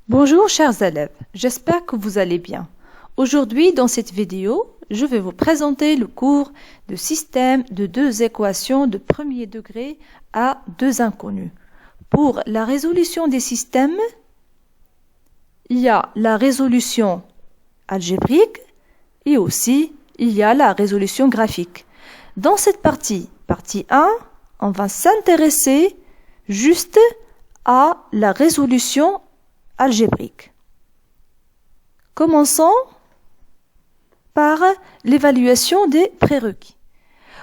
Bonjour chers élèves, j'espère que vous allez bien. Aujourd'hui, dans cette vidéo, je vais vous présenter le cours de système de deux équations de premier degré à deux inconnues. Pour la résolution des systèmes, il y a la résolution algébrique et aussi il y a la résolution graphique. Dans cette partie 1, on va s'intéresser juste à la résolution algébrique. Commençons par l'évaluation des prérequis.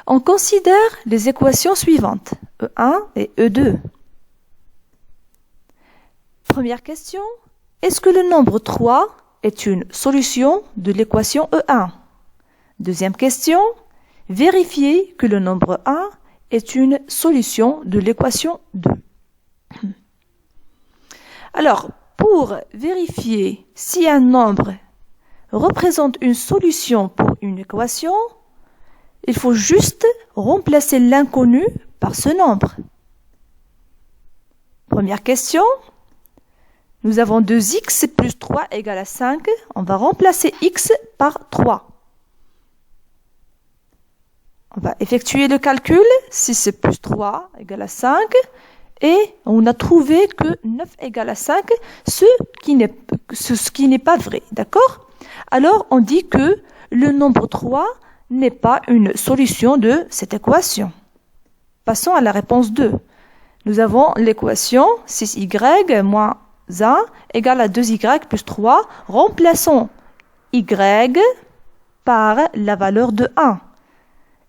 On considère les équations suivantes, E1 et E2. Première question, est-ce que le nombre 3 est une solution de l'équation E1? Deuxième question, vérifiez que le nombre 1 est une solution de l'équation 2. Alors, pour vérifier si un nombre représente une solution pour une équation, il faut juste remplacer l'inconnu par ce nombre. Première question, nous avons 2x plus 3 égale à 5. On va remplacer x par 3. On va effectuer le calcul. 6 plus 3 égale à 5. Et on a trouvé que 9 égale à 5, ce qui n'est pas vrai. D'accord? Alors, on dit que le nombre 3 n'est pas une solution de cette équation. Passons à la réponse 2. Nous avons l'équation 6y moins 1 égale à 2y plus 3. Remplaçons y par la valeur de 1.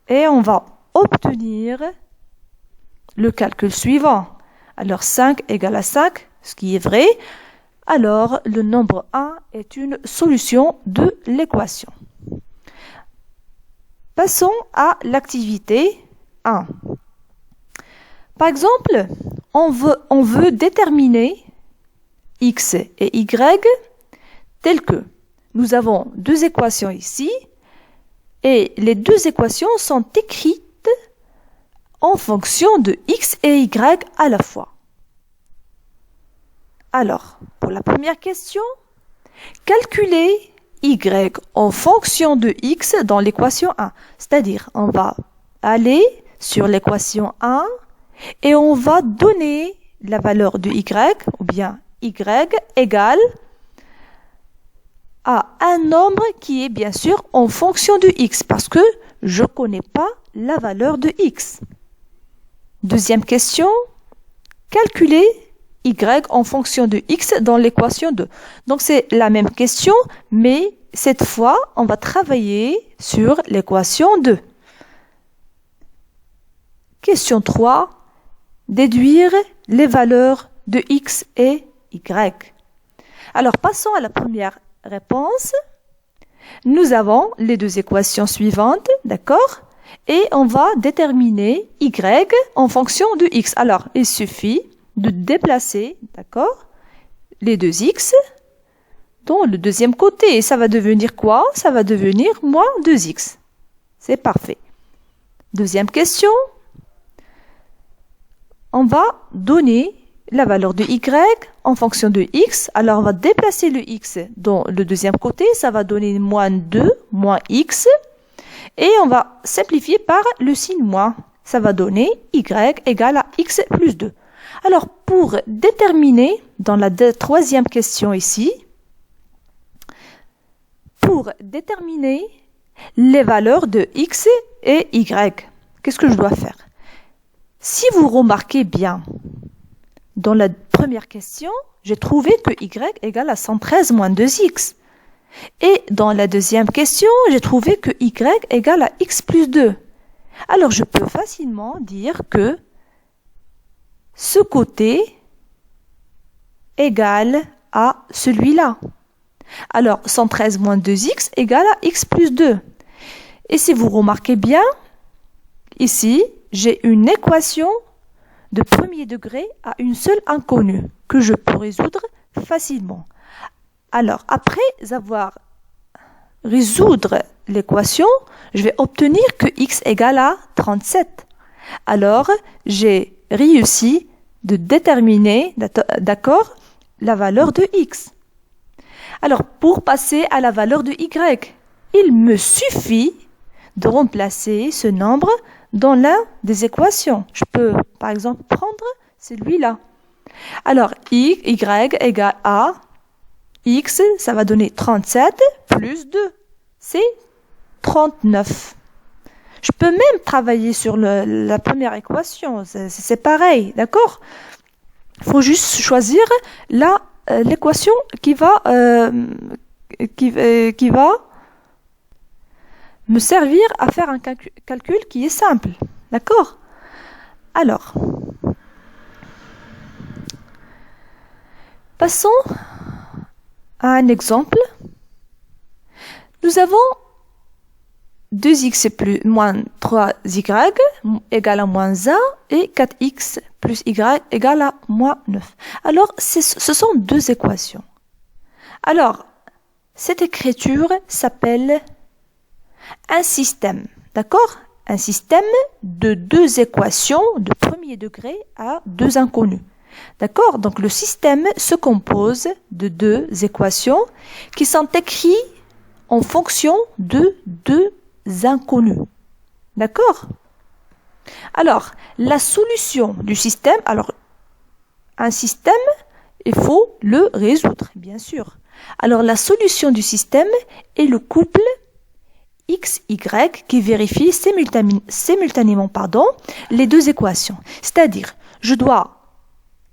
Et on va obtenir le calcul suivant. Alors 5 égale à 5, ce qui est vrai. Alors le nombre 1 est une solution de l'équation. Passons à l'activité 1. Par exemple, on veut déterminer x et y telles que nous avons deux équations ici et les deux équations sont écrites en fonction de x et y à la fois. Alors, pour la première question, calculer y en fonction de x dans l'équation 1. C'est-à-dire, on va aller sur l'équation 1 et on va donner la valeur de y, ou bien y égale à un nombre qui est bien sûr en fonction de x, parce que je ne connais pas la valeur de x. Deuxième question, calculer y en fonction de x dans l'équation 2. Donc c'est la même question, mais cette fois, on va travailler sur l'équation 2. Question 3, déduire les valeurs de x et y. Alors passons à la première réponse. Nous avons les deux équations suivantes, d'accord ? Et on va déterminer y en fonction de x. Alors, il suffit de déplacer, d'accord, les deux x dans le deuxième côté. Et ça va devenir quoi? Ça va devenir moins 2x. C'est parfait. Deuxième question. On va donner la valeur de y en fonction de x. Alors, on va déplacer le x dans le deuxième côté. Ça va donner moins 2, moins x. Et on va simplifier par le signe moins. Ça va donner y égale à x plus 2. Alors, pour déterminer, dans la troisième question ici, pour déterminer les valeurs de x et y, qu'est-ce que je dois faire? Si vous remarquez bien, dans la première question, j'ai trouvé que y égale à 113 moins 2x. Et dans la deuxième question, j'ai trouvé que y égale à x plus 2. Alors, je peux facilement dire que ce côté égale à celui-là. Alors, 113 moins 2x égale à x plus 2. Et si vous remarquez bien, ici, j'ai une équation de premier degré à une seule inconnue que je peux résoudre facilement. Alors, après avoir résoudre l'équation, je vais obtenir que x égale à 37. Alors, j'ai réussi de déterminer, d'accord, la valeur de x. Alors, pour passer à la valeur de y, il me suffit de remplacer ce nombre dans l'un des équations. Je peux, par exemple, prendre celui-là. Alors, y égale à x, ça va donner 37 plus 2. C'est 39. Je peux même travailler sur la première équation. C'est pareil, d'accord? Il faut juste choisir l'équation qui va me servir à faire un calcul qui est simple. D'accord? Alors, passons à un exemple. Nous avons 2x plus moins 3y égale à moins 1 et 4x plus y égale à moins 9. Alors, ce sont deux équations. Alors, cette écriture s'appelle un système, d'accord? Un système de deux équations de premier degré à deux inconnues. D'accord? Donc, le système se compose de deux équations qui sont écrites en fonction de deux inconnus. D'accord? Alors, la solution du système, alors, un système, il faut le résoudre, bien sûr. Alors, la solution du système est le couple x, y qui vérifie simultanément les deux équations. C'est-à-dire, je dois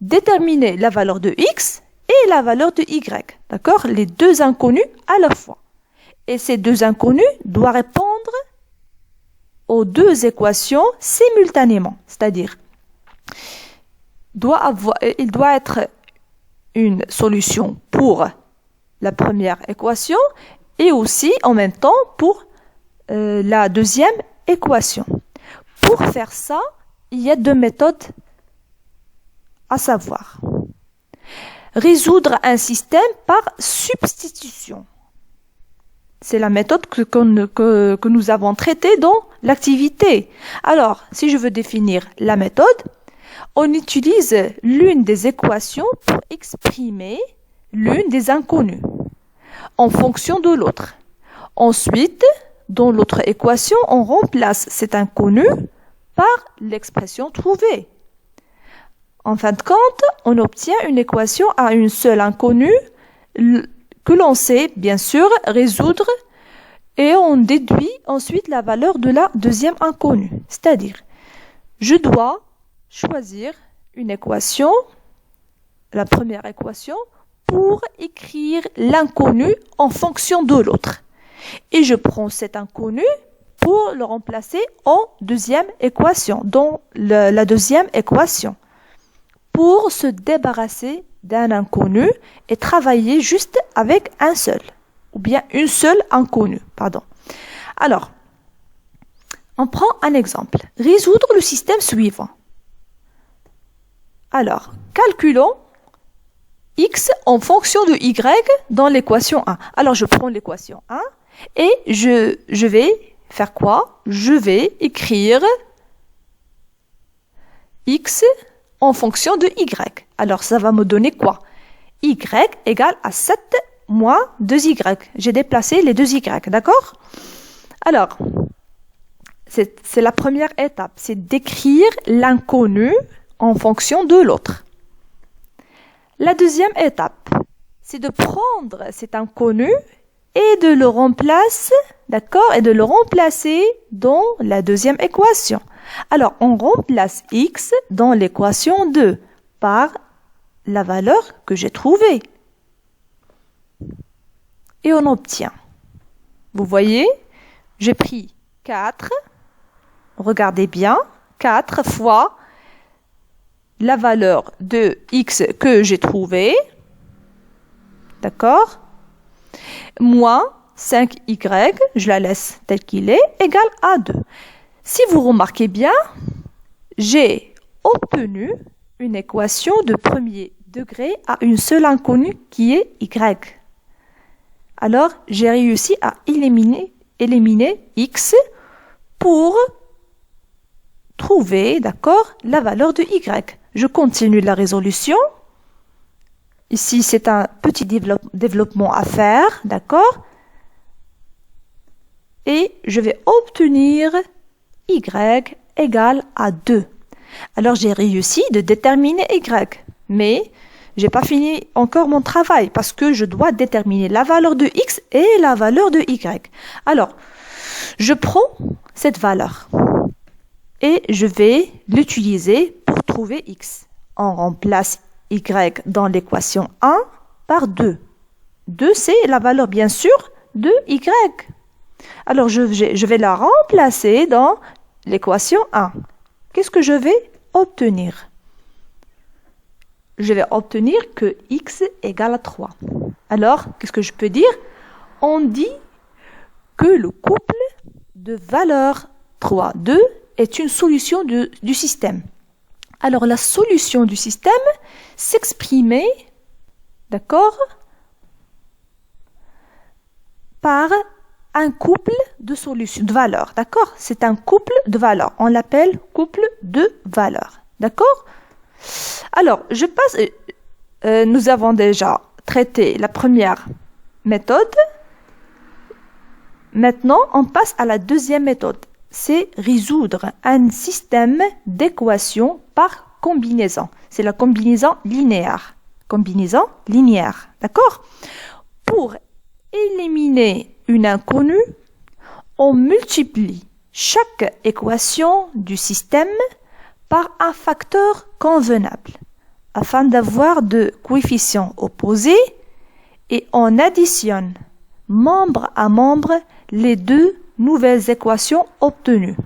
déterminer la valeur de x et la valeur de y. D'accord? Les deux inconnus à la fois. Et ces deux inconnus doivent répondre aux deux équations simultanément. C'est-à-dire, il doit être une solution pour la première équation et aussi en même temps pour la deuxième équation. Pour faire ça, il y a deux méthodes à savoir. Résoudre un système par substitution. C'est la méthode que nous avons traitée dans l'activité. Alors, si je veux définir la méthode, on utilise l'une des équations pour exprimer l'une des inconnues en fonction de l'autre. Ensuite, dans l'autre équation, on remplace cet inconnu par l'expression trouvée. En fin de compte, on obtient une équation à une seule inconnue que l'on sait, bien sûr, résoudre et on déduit ensuite la valeur de la deuxième inconnue. C'est-à-dire, je dois choisir une équation, la première équation, pour écrire l'inconnu en fonction de l'autre. Et je prends cet inconnu pour le remplacer en deuxième équation, dans la deuxième équation, pour se débarrasser d'un inconnu et travailler juste avec un seul, ou bien une seule inconnue, pardon. Alors, on prend un exemple. Résoudre le système suivant. Alors, calculons x en fonction de y dans l'équation 1. Alors, je prends l'équation 1 et je vais faire quoi? Je vais écrire x en fonction de y. Alors, ça va me donner quoi? Y égale à 7 moins 2y. J'ai déplacé les 2y, d'accord? Alors, c'est la première étape, c'est d'écrire l'inconnu en fonction de l'autre. La deuxième étape, c'est de prendre cet inconnu et de le remplacer, d'accord? Et de le remplacer dans la deuxième équation. Alors, on remplace x dans l'équation 2 par la valeur que j'ai trouvée. Et on obtient. Vous voyez, j'ai pris 4, regardez bien, 4 fois la valeur de x que j'ai trouvée, d'accord? Moins 5y, je la laisse telle qu'il est, égale à 2. Si vous remarquez bien, j'ai obtenu une équation de premier degré à une seule inconnue qui est y. Alors, j'ai réussi à éliminer x pour trouver, d'accord, la valeur de y. Je continue la résolution. ici c'est un petit développement à faire, d'accord? Et je vais obtenir y égale à 2. Alors j'ai réussi de déterminer y, mais j'ai pas fini encore mon travail parce que je dois déterminer la valeur de x et la valeur de y. Alors, je prends cette valeur et je vais l'utiliser pour trouver x. On remplace y dans l'équation 1 par 2. 2, c'est la valeur, bien sûr, de y. Alors, je vais la remplacer dans l'équation 1. Qu'est-ce que je vais obtenir? Je vais obtenir que x égale à 3. Alors, qu'est-ce que je peux dire? On dit que le couple de valeurs 3, 2 est une solution du système. Alors, la solution du système s'exprimait, d'accord, par un couple de solutions, de valeurs, d'accord? C'est un couple de valeurs. On l'appelle couple de valeurs, d'accord? Alors, je passe. Nous avons déjà traité la première méthode. Maintenant, on passe à la deuxième méthode. C'est résoudre un système d'équations par combinaison. C'est la combinaison linéaire. Combinaison linéaire, d'accord? Pour éliminer une inconnue, on multiplie chaque équation du système par un facteur convenable afin d'avoir de coefficients opposés et on additionne membre à membre les deux nouvelles équations obtenues.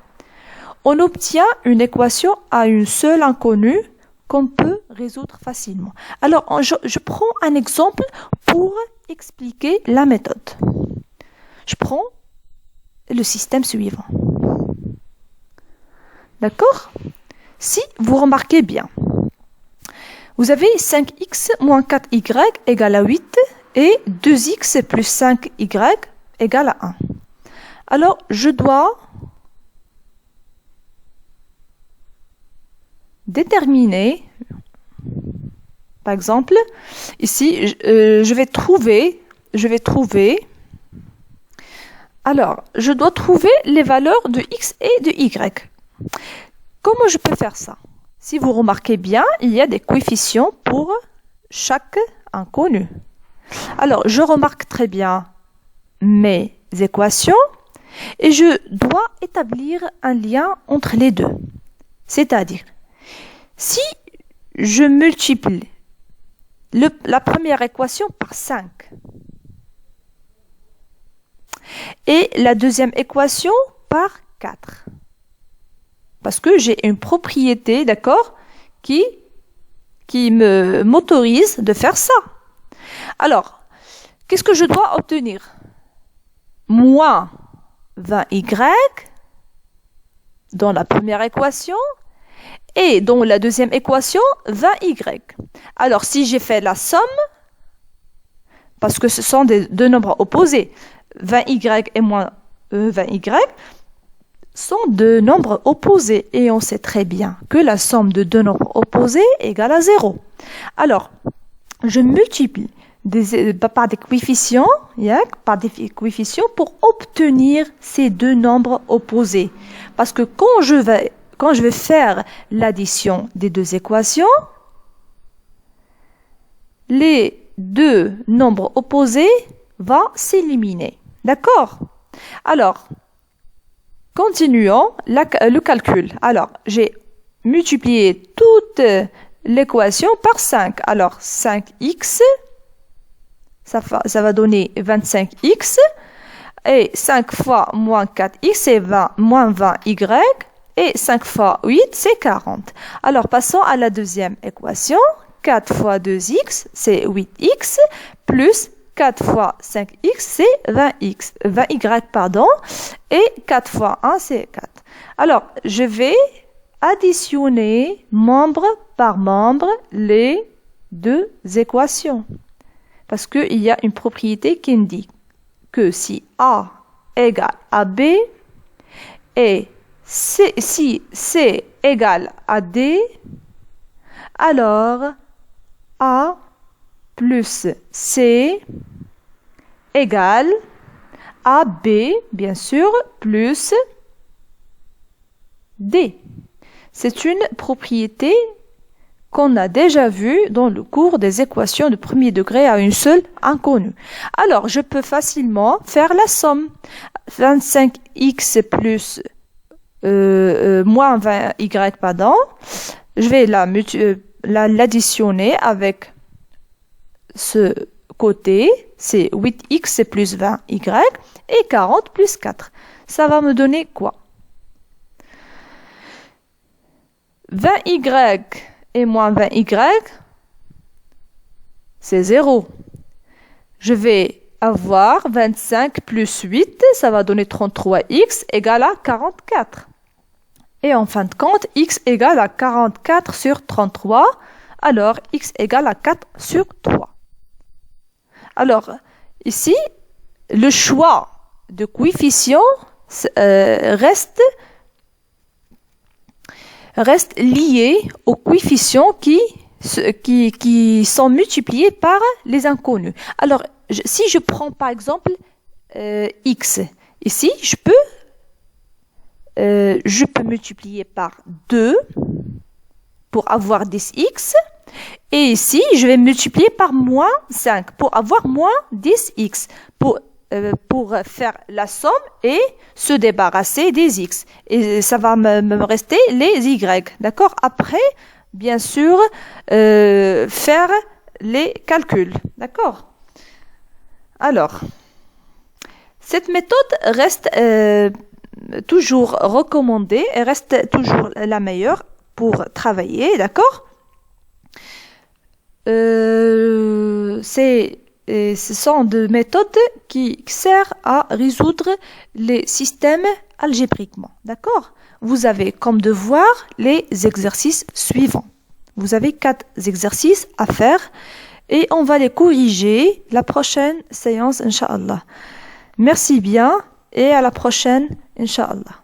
On obtient une équation à une seule inconnue qu'on peut résoudre facilement. Alors, je prends un exemple pour expliquer la méthode. Je prends le système suivant. D'accord? Si vous remarquez bien, vous avez 5x moins 4y égale à 8 et 2x plus 5y égale à 1. Alors, je dois déterminer, par exemple, ici, je vais trouver, alors, je dois trouver les valeurs de x et de y. Comment je peux faire ça? Si vous remarquez bien, il y a des coefficients pour chaque inconnu. Alors, je remarque très bien mes équations et je dois établir un lien entre les deux. C'est-à-dire, si je multiplie la première équation par 5 et la deuxième équation par 4, parce que j'ai une propriété, d'accord, qui m'autorise de faire ça. Alors, qu'est-ce que je dois obtenir? Moins 20y dans la première équation et dans la deuxième équation, 20y. Alors, si j'ai fait la somme, parce que ce sont deux nombres opposés, 20y et moins 20y, sont deux nombres opposés et on sait très bien que la somme de deux nombres opposés égale à 0. Alors, je multiplie par des coefficients, pour obtenir ces deux nombres opposés. Parce que quand je vais faire l'addition des deux équations, les deux nombres opposés vont s'éliminer. D'accord? Alors, continuons le calcul. Alors, j'ai multiplié toute l'équation par 5. Alors, 5x, ça va donner 25x. Et 5 fois moins 4x, c'est moins 20y. Et 5 fois 8, c'est 40. Alors, passons à la deuxième équation. 4 fois 2x, c'est 8x, plus 4 fois 5x, c'est 20y, pardon, et 4 fois 1, c'est 4. Alors, je vais additionner membre par membre les deux équations. Parce qu'il y a une propriété qui indique que si A égale à B et si C égale à D, alors A plus C égale AB, bien sûr, plus D. C'est une propriété qu'on a déjà vue dans le cours des équations de premier degré à une seule inconnue. Alors, je peux facilement faire la somme. 25x plus moins 20y, pardon. Je vais l'additionner avec ce côté, c'est 8x plus 20y, et 40 plus 4. Ça va me donner quoi? 20y et moins 20y, c'est 0. Je vais avoir 25 plus 8, ça va donner 33x égale à 44. Et en fin de compte, x égale à 44 sur 33, alors x égale à 4 sur 3. Alors, ici, le choix de coefficient reste lié aux coefficients qui sont multipliés par les inconnus. Alors, si je prends par exemple x, ici, je peux multiplier par 2 pour avoir 10x. Et ici, je vais multiplier par moins 5 pour avoir moins 10x. Pour faire la somme et se débarrasser des x. Et ça va me rester les y. D'accord? Après, bien sûr, faire les calculs. D'accord? Alors, cette méthode reste toujours recommandée et reste toujours la meilleure pour travailler. D'accord? Ce sont des méthodes qui servent à résoudre les systèmes algébriquement. D'accord? Vous avez comme devoir les exercices suivants. Vous avez 4 exercices à faire et on va les corriger la prochaine séance, Inch'Allah. Merci bien et à la prochaine, Inch'Allah.